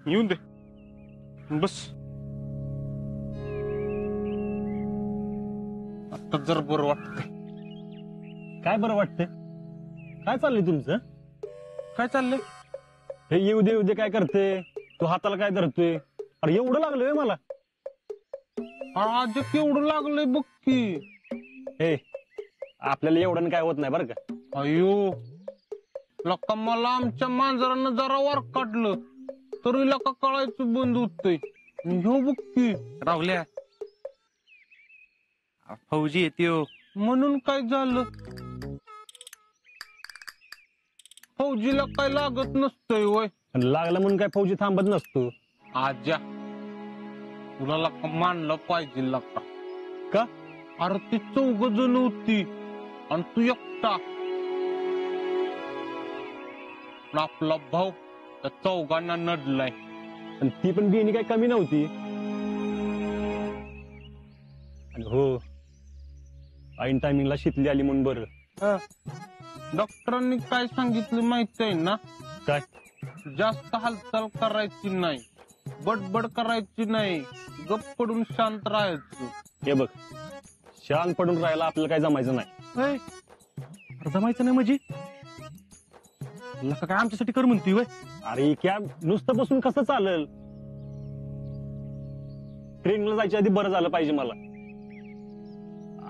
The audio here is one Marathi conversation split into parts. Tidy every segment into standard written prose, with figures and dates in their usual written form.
येऊन दे बस. आता जर बरं वाटतंय. काय बरं वाटतंय? काय चाललंय तुमचं? काय चाललंय? हे येऊ दे काय करते तू? हाताला काय धरतोय? अरे एवढं लागलंय मला. आज केवढं लागलंय बघ की. हे आपल्याला एवढं काय होत नाही बरं का. अयो लका मला आमच्या मांजरानं जरा वर काढलं तरी लका कळायचं बंद होतंय. हो बघ की. राहुल्या फौजी येतो म्हणून काय झालं? फौजीला काय लागत नसतंय वय. लागलं म्हणून काय फौजी थांबत नसतो. आज्या तुला लका मानलं पाहिजे लका. का? अरे ती 4 जण होती आणि तू एकटा. आपला भाऊ त्या 4घांना नडलाय. आणि ती पण बियाणी काय कमी नव्हती. आणि हो ऐन टायमिंगला शितली आली म्हणून बरं. डॉक्टरांनी काय सांगितलं माहिती आहे ना? काय? जास्त हालचाल करायची नाही, बडबड करायची नाही, गप्प पडून शांत राहायचं. हे बघ शांत पडून राहायला आपल्याला काय जमायचं नाही. जमायचं नाही म्हणजे काय आमच्यासाठी कर म्हणतोय वय. अरे क्या नुसतं बसून कसं चालेल? ट्रेनिंगला जायच्या आधी बरं झालं पाहिजे मला.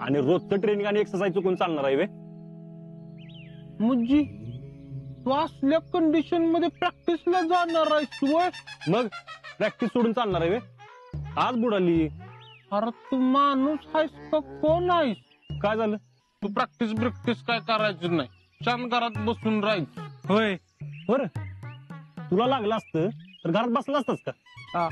आणि रोजचं ट्रेनिंग आणि एक्सरसाइज चुकून चालणार आहे वे. म्हणजे तू असल्या कंडिशन मध्ये प्रॅक्टिसला जाणार आहेस वय? मग प्रॅक्टिस सोडून चालणार आहे वे. आज बुडाली. अरे तू माणूस आहेस का कोण आहेस? काय झालं? तू प्रॅक्टिस काय करायचं नाही, शांत घरात बसून राहायचं. होय बरं तुला लागलं असतं तर घरात बसला असतास का? हा.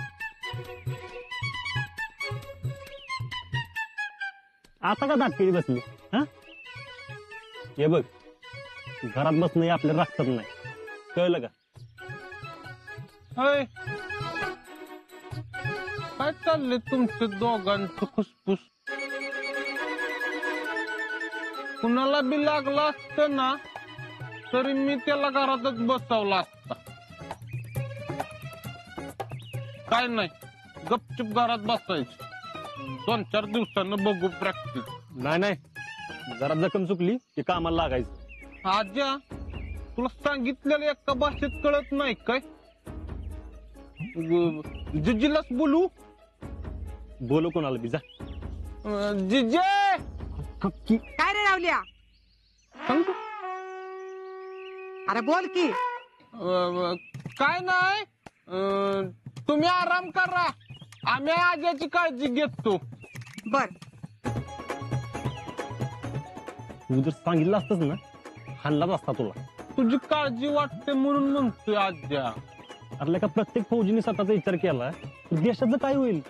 आता का दाट केली बसली? हा हे बघ घरात बसणं हे आपल्या रक्तात नाही, कळलं का? होय. काय चाललंय तुमचं दोघांचं खुसफुस? कुणाला बी लागला असतं ना तरी मी त्याला घरातच बसवला असता. काय नाही गपचूप घरात बसायचं. 2-4 दिवसानं बघू प्रॅक्टिस. नाही जरा जखम चुकली की कामाला लागायचं. आज्या तुला सांगितलेलं एका भाषेत कळत नाही काय? जिजीलाच बोलू? बोलू कोणाला बी जा. जिजे काय रे रावल्या? सांगतो. अरे बोल की. काय नाही तुम्ही आराम करा, आम्ही आज्याची काळजी घेतो. बर तू जर सांगितलं असतंच ना हाणलाच असता तुला. तुझी काळजी वाटते म्हणून म्हणतोय आज्या. अरे का प्रत्येक फौजीने स्वतःचा विचार केला तर देशाचं काय होईल?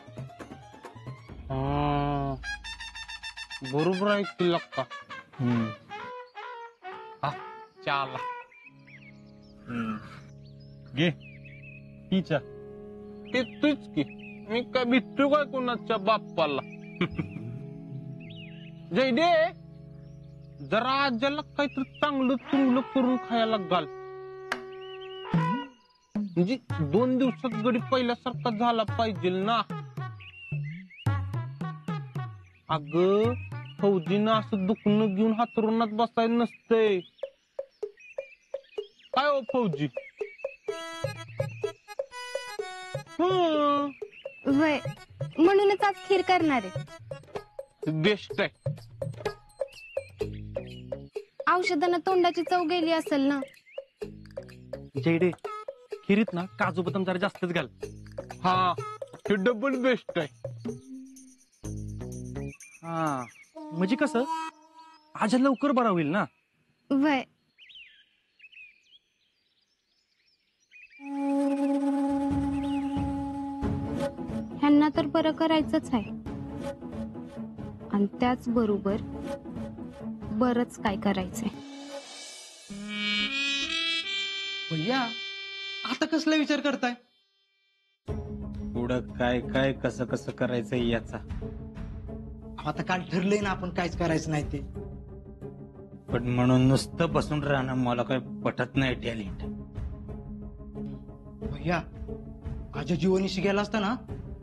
बरोबर आहे की लक्का. चाला घे तिच्या ते तूच की. मी काय भेटतो काय कोणाच्या बाप्पाला? जयदे जरा आज्याला काहीतरी चांगलं चुंगलं करून खायला घाल. म्हणजे 2 दिवसात गडी पहिल्यासारखा झाला पाहिजे ना. अग फौजीनं असं दुखणं घेऊन हातरुणात बसायला नसतंय. काय हो फौजी? वय म्हणूनच आज खीर करणार आहे. बेस्ट आहे. औषधांना तोंडाची चव गेली असेल ना. जयडे खिरीत ना काजू बदाम जरा जास्तच घाल. हा हे डबल बेस्ट आहे. हा म्हणजे कसं आज लवकर बरा होईल ना. वय ह्यांना तर बरं करायचंच आहे आणि त्याच बरोबर बरंच काय करायचंय. भैया आता कसला विचार करताय? पुढं काय काय कसं कसं करायचंय याचा. आता काल ठरलंय ना आपण काहीच करायचं नाही ते. पण म्हणून नुसतं बसून राहणं मला काही पटत नाही. टॅलेंट भैया आजा जीवनीशी गेला असता ना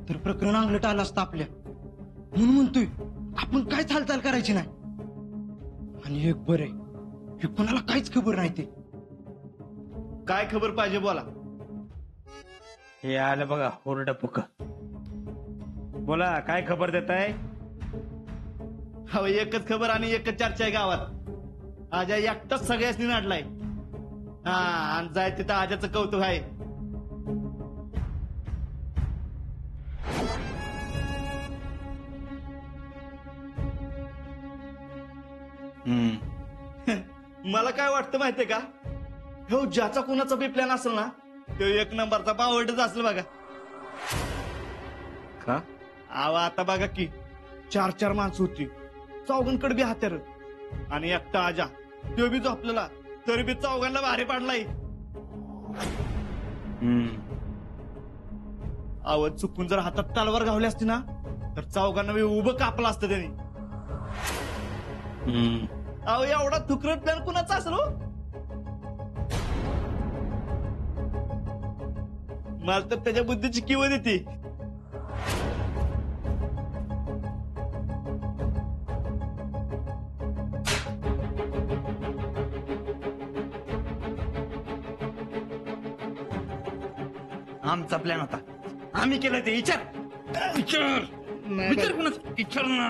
तर प्रकरण अंगलट आलं असतं आपल्या. म्हणून म्हणतोय आपण काय हालचाल करायची नाही. आणि एक बरं आहे, हे कोणाला काहीच खबर नाही ते. काय खबर पाहिजे बोला. हे आलं बघा ओरडा पुक. बोला काय खबर देताय? हो एकच खबर आणि एकच चर्चा आहे गावात. आजा एकटाच सगळ्याच नाडलाय. हा आणि जाय तिथं आजाचं कौतुक आहे. मला काय वाटतं माहितीये का, हो ज्याचा कोणाचा बी प्लॅन असेल ना तो एक नंबरचा बावटच असेल बघा. का? आव आता बघा की 4 माणसं होती, चौघांकडे बी हत्यार आणि एकटा आजा तो बी झोपलेला तरी बी चौघांना भारी पाडलाय. आव चुकून जर हातात तलवार घावली असती ना तर चौघांना बी उभं कापलं असतं त्यांनी. अहो एवढा तुकरट प्लॅन कुणाचा असेल हो? मला तर त्याच्या बुद्धीची किंमत येते. आमचा प्लॅन होता, आम्ही केलं ते. विचार विचार विचार कुणाचं विचार ना.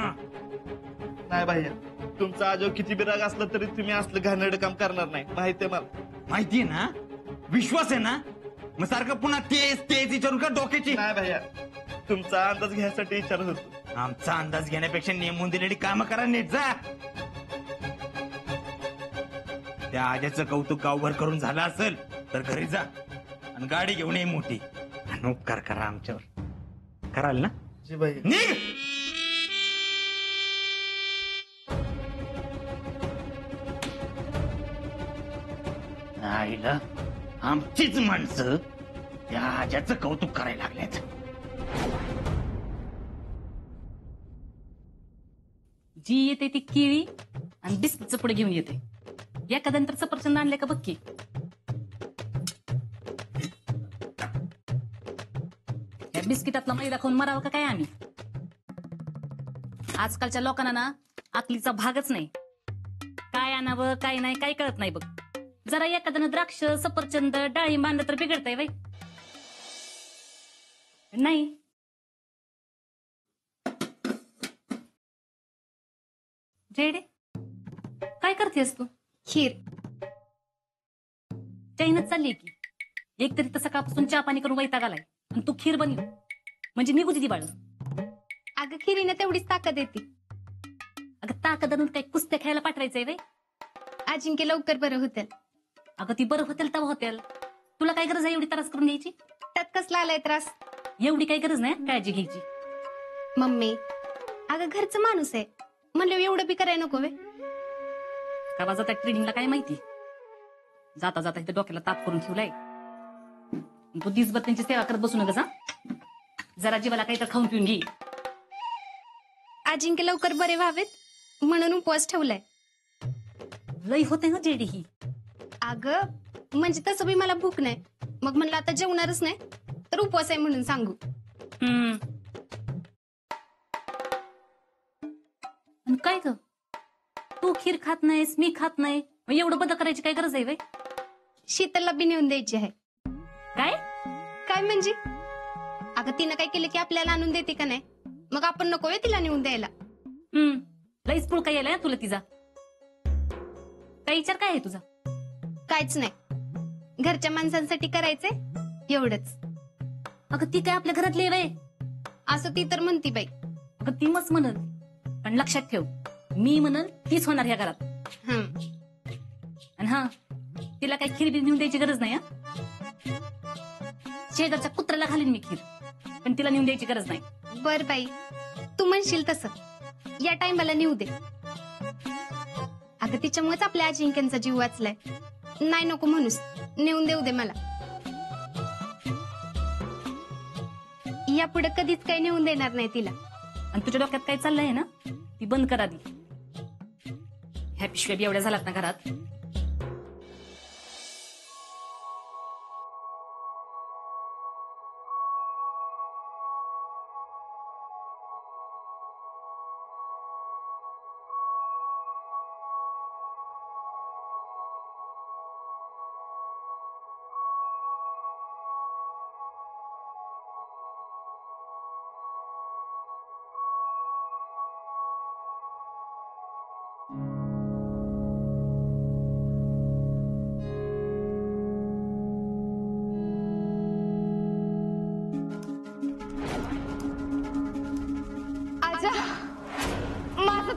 नाही भैया, तुमचा आजो किती बी राग असला तरी तुम्ही असलं घाणेरडं काम करणार नाही, माहितीये मला. माहितीये ना, विश्वास आहे ना, मग सारखं पुन्हा तेच तेच विचारून का डोक्याची. नाही भैया, तुमचा अंदाज घ्यायसाठी विचारत होतो. आमचा अंदाज घेण्यापेक्षा नेमून दिलेली कामं करा नीट. जा त्या आजाचं कौतुक गावभर करून झालं असेल तर घरी जा आणि गाडी घेऊन ये मोठी आणि उपकार करा आमच्यावर. कराल ना? जी भैया. निघ. आईला आमचीच माणसं त्या आजाचं कौतुक करायला लागल्यात. जी येते ती केळी आणि बिस्किटचं पुढे घेऊन येते. एखाद्या नंतर सफरचंद आणले का बक्की. या बिस्किटातला मैदा खाऊन मरावं का काय आम्ही? आजकालच्या लोकांना ना आकलीचा भागच नाही. काय आणावं काय नाही काही कळत नाही बघ. जरा एखाद्यानं द्राक्ष सफरचंद डाळिंब आणलं तर बिघडतंय बाई. नाही जेडे काय करतेस तू? खीर. चैनच चालली की. एक तरी तर सकाळपासून चहा पाणी करून वैताग आलाय आणि तू खीर बनव म्हणजे निघू दिदी बाळ. अगं खिरीने तेवढीच ताकद येते. अगं ताकद आणून काही कुस्त्या खेळायला पाठवायचंय वे. अजिंक्य लवकर बरं होतं. अगं ती बरं होतेल तेव्हा होतेल. तुला काय गरज आहे एवढी त्रास करून घ्यायची? त्यात कसला आलाय त्रास? एवढी काही गरज नाही काळजी घ्यायची. मम्मी अगं घरचं माणूस आहे म्हणलं एवढं बी करायला नको वे. का माझा त्या ट्रेनिंगला काय माहिती. जाता जाता इथे डोक्याला ताप करून ठेवलाय. तू दिसभर त्यांची सेवा करत बसू नका. जरा जीवाला काही तर खाऊन पिऊन घे. अजिंक्य लवकर बरे व्हावेत म्हणून उपवास ठेवलाय. लई होते ना जेडी ही. अगं म्हणजे तसं बी मला भूक नाही. मग म्हणलं आता जेवणारच नाही तर उपवास आहे म्हणून सांगू. काय ग तू खीर खात नाहीस मी खात नाही मग एवढं बदल करायची काय गरज आहे बाई? शीतलला बी नेऊन द्यायची आहे. काय काय म्हणजे? अगं तिनं काय केलं की आपल्याला आणून देते का नाही? मग आपण नको आहे तिला नेऊन द्यायला. लईच पुळका यायला तुला तिचा. काय विचार काय आहे तुझा? काहीच नाही. घरच्या माणसांसाठी करायचंय एवढंच. अगं ती काय आपल्या घरातली आहे असं ती तर म्हणती बाई. अगं ती मस्त म्हणल पण लक्षात ठेव मी म्हणल तीच होणार ह्या घरात. आणि हा तिला काही खीर बी नेऊन द्यायची गरज नाही. शेजारच्या कुत्र्याला घालीन मी खीर पण तिला नेऊन द्यायची गरज नाही. बर बाई तू म्हणशील तसं. या टाइमाला नेऊ दे. अगं तिच्यामुळेच आपल्या अजिंक्यांचा जीव वाचलाय. नाही नको म्हणूस नेऊन देऊ दे मला. यापुढे कधीच काही नेऊन देणार नाही तिला. आणि तुझ्या डोक्यात काय चाललंय ना ती बंद करा दी. ह्या पिशव्या बी एवढ्या झाल्यात ना घरात.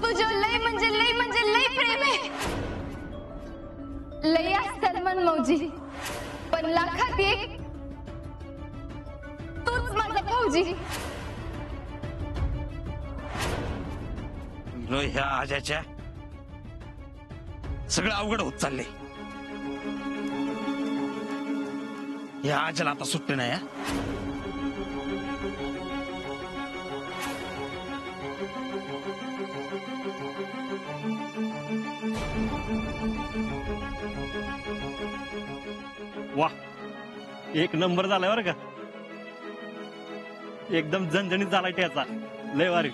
तुझं लय म्हणजे लय प्रेम आहे. लय असतात मन मौजी, पण लाखात एक तूच माझा फौजी. ह्या आजाच्या सगळं अवघड होत चाललंय. या आजाला आता सुट्टी नाही. वा, एक नंबर झालाय बरं का. एकदम झणझणीत झालाय त्याचा. लय भारी.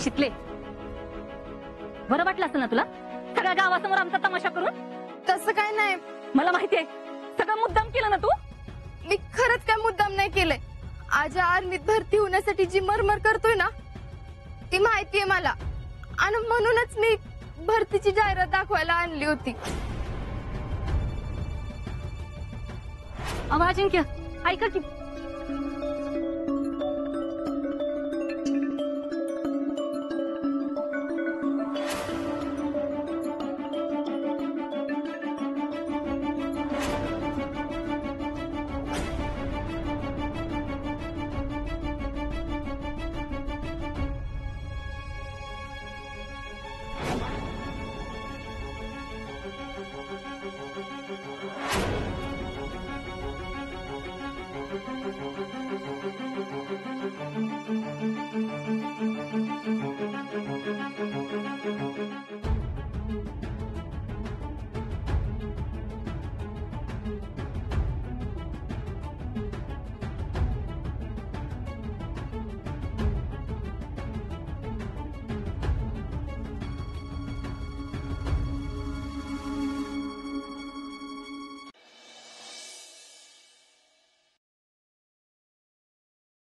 शिकले बरं वाटलं असेल ना तुला सगळ्या गावासमोर आमचा तमाशा करून? तसं काय नाही, मला माहितीये सगळं मुद्दाम केलं ना तू. मी खरंच काय मुद्दाम नाही केलंय. आजा आर्मीत भरती होण्यासाठी जी मरमर करतोय ना ती माहितीये मला, आणि म्हणूनच मी भरतीची जाहिरात दाखवायला आणली होती. अहो अजिंक्य, ऐका की.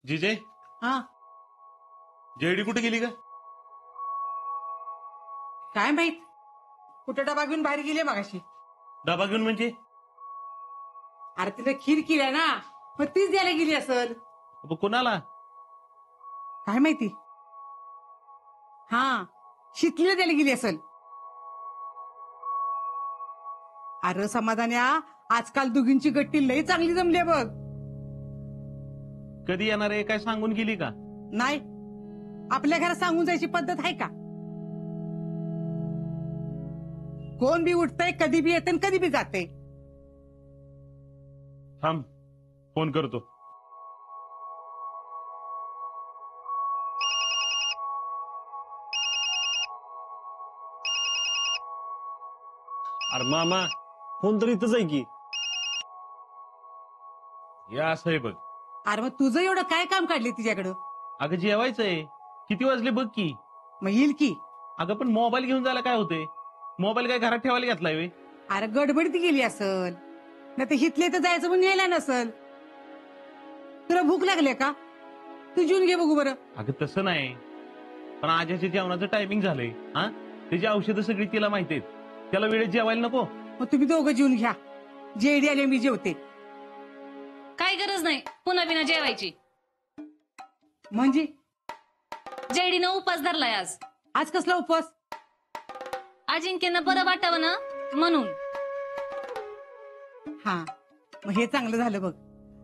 जीजे, हा जेडी कुठे गेली का? काय माहित, कुठे डबा घेऊन बाहेर गेले मगाशी. डबा घेऊन म्हणजे? अरे तिथे खीर केली आहे ना, मग तीच द्यायला गेली असल. कोणाला काय माहिती. हा, शितलीला द्यायला गेली असल. अरे समाधान्या, आजकाल दोघींची गट्टी लई चांगली जमली बघ. कधी येणार आहे काय सांगून गेली का? नाही, आपल्या घरात सांगून जायची पद्धत आहे का? कोण बी उठतंय, कधी बी येते कधी बी जाते. थांब, फोन करतो. अरे मामा, फोन तर इथंच आहे की. या असं आहे बघ. अरे मग तुझं एवढं काय काम काढले तिच्याकडं? अगं जेवायचंय. किती वाजले बघ की. मग येईल की. अगं पण मोबाईल घेऊन जायला काय होते? मोबाईल काय घरात ठेवायला घेतलाय वे? अरे गडबडीत गेली असल, नाही तर हिथले तर जायचं म्हणून यायला नसल. तुला भूक लागली का? तू जेवून घे बघू बरं. अगं तसं नाही, पण आजाच्या जेवणाचं टायमिंग झालंय. हा, त्याची औषधं सगळी तिला माहिती आहेत. त्याला वेळेत जेवायला नको. मग तुम्ही दोघं जेवून घ्या. जेडी आले मी जेवते. काय गरज नाही पुन्हा बिना जेवायची. म्हणजे जेडीनं उपास धरलाय आज. आज कसला उपवास? अजिंक्यनं बरं वाटावं ना म्हणून. हा, मग हे चांगलं झालं बघ.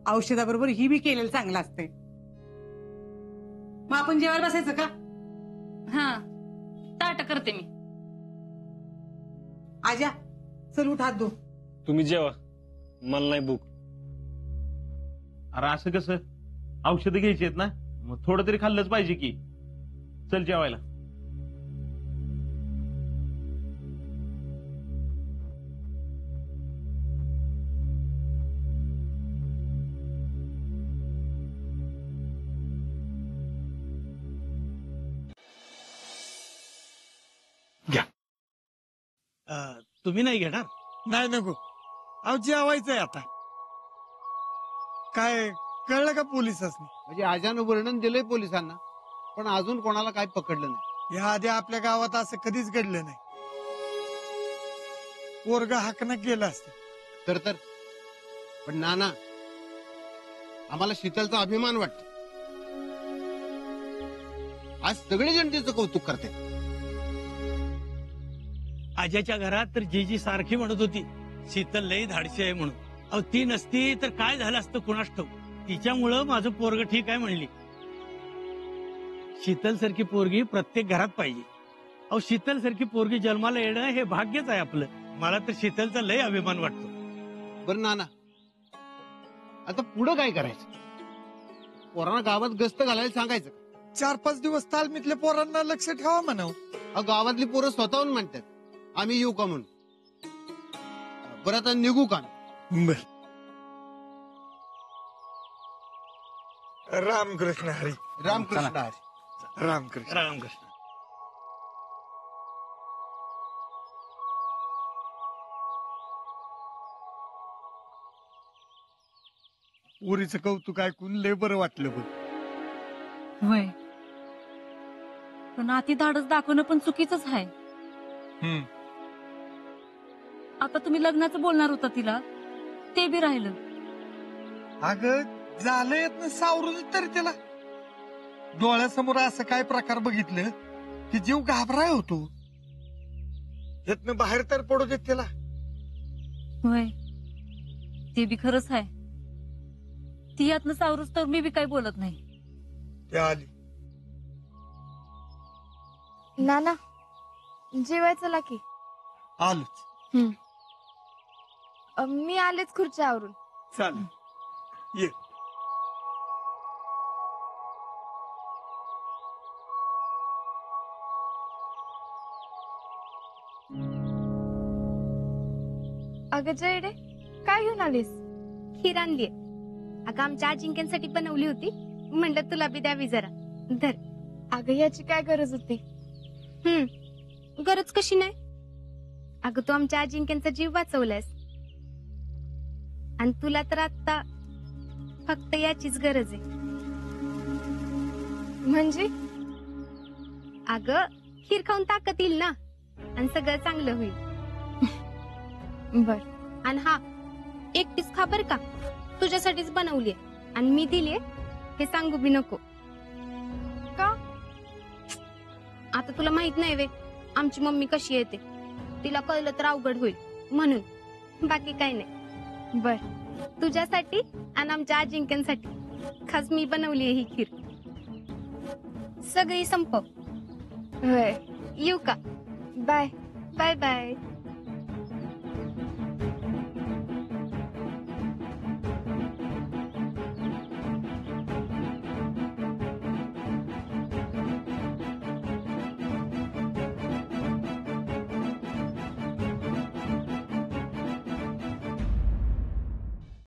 औषधाबरोबर ही बी केलेलं चांगलं असतंय. मग आपण जेवायला बसायचं का? हा, ताट करते मी. आजा, चल उठ, हात धु. तुम्ही जेवा, मला नाही भूक. अरे असं कसं? औषधं घ्यायची आहेत ना, मग थोडं तरी खाल्लंच पाहिजे की. चल जेवायला. तुम्ही नाही घेणार? नाही नको, अहो जेवायचंय आता. काय कळलं का पोलिसांनी? म्हणजे आजानं वर्णन दिलंय पोलिसांना, पण अजून कोणाला काही पकडलं नाही. या आधी आपल्या गावात असं कधीच घडलं नाही. पोरग हाकणं गेलं असतं. तर पण नाना, आम्हाला शीतलचा अभिमान वाटतो. आज सगळे जण तिचं कौतुक करते. आज्याच्या घरात तर जीजी सारखी म्हणत होती शीतल लई धाडशी आहे म्हणून. अहो ती नसती तर काय झालं असतं कुणास ठाऊक. तिच्यामुळं माझं पोरग ठीक आहे म्हणली. शीतल सारखी पोरगी प्रत्येक घरात पाहिजे. अहो शीतल सारखी पोरगी जन्माला येणं हे भाग्यच आहे आपलं. मला तर शीतलचा लय अभिमान वाटतो. बरं नाना, आता पुढं काय करायचं? पोरांना गावात गस्त घालायला सांगायचं. 4-5 दिवस तालमीतल्या पोरांना लक्ष ठेवा म्हणाव. गावातली पोरं स्वतःहून म्हणतात आम्ही येऊ का म्हणून. बरं आता निघू का? बर. रामकृष्ण हरी. रामकृष्ण हरी. रामकृष्ण. रामकृष्ण. पोरीचं कौतुक ऐकून लय बरं वाटलं बघ. होय, पण अति धाडस दाखवणं पण चुकीचंच आहे. आता तुम्ही लग्नाचं बोलणार होता तिला, ते बी राहिलं. अगं झालं येत ना सावरून तरी त्याला. डोळ्यासमोर असं काय प्रकार बघितलं की जीव घाबराय होतो. यातनं बाहेर तर पडू देत त्याला. होय, ते बी खरंच आहे. ती यातनं सावरूच तर मी बी काही बोलत नाही. ते आली. नाना, जेवायचं ला की. आलोच. मी आलेच खुर्च्यावरून. चालेल, ये. अगं जयडे, काय घेऊन आलीस? खीर आणलीये. अगं आमच्या अजिंक्यांसाठी बनवली होती, म्हणलं तुला बी द्यावी जरा. धर. अगं याची काय गरज होती? गरज कशी नाही? अगं तू आमच्या अजिंक्यांचा जीव वाचवलास, आणि तुला तर आता फक्त याचीच गरज आहे. म्हणजे? अगं खीर खाऊन ताकद येईल ना, आणि सगळं चांगलं होईल. बर. आणि हा, एकटीच खा बर का, तुझ्यासाठीच बनवलीये. आणि मी दिलीये हे सांगू बी नको. का? आता तुला माहित नाही वे आमची मम्मी कशी येते. तिला कळलं तर अवघड होईल म्हणून, बाकी काही नाही. बर. तुझ्यासाठी आणि आमच्या अजिंक्यांसाठी खास मी बनवली ही खीर. सगळी संपव. होय. येऊ का? बाय. Bye bye.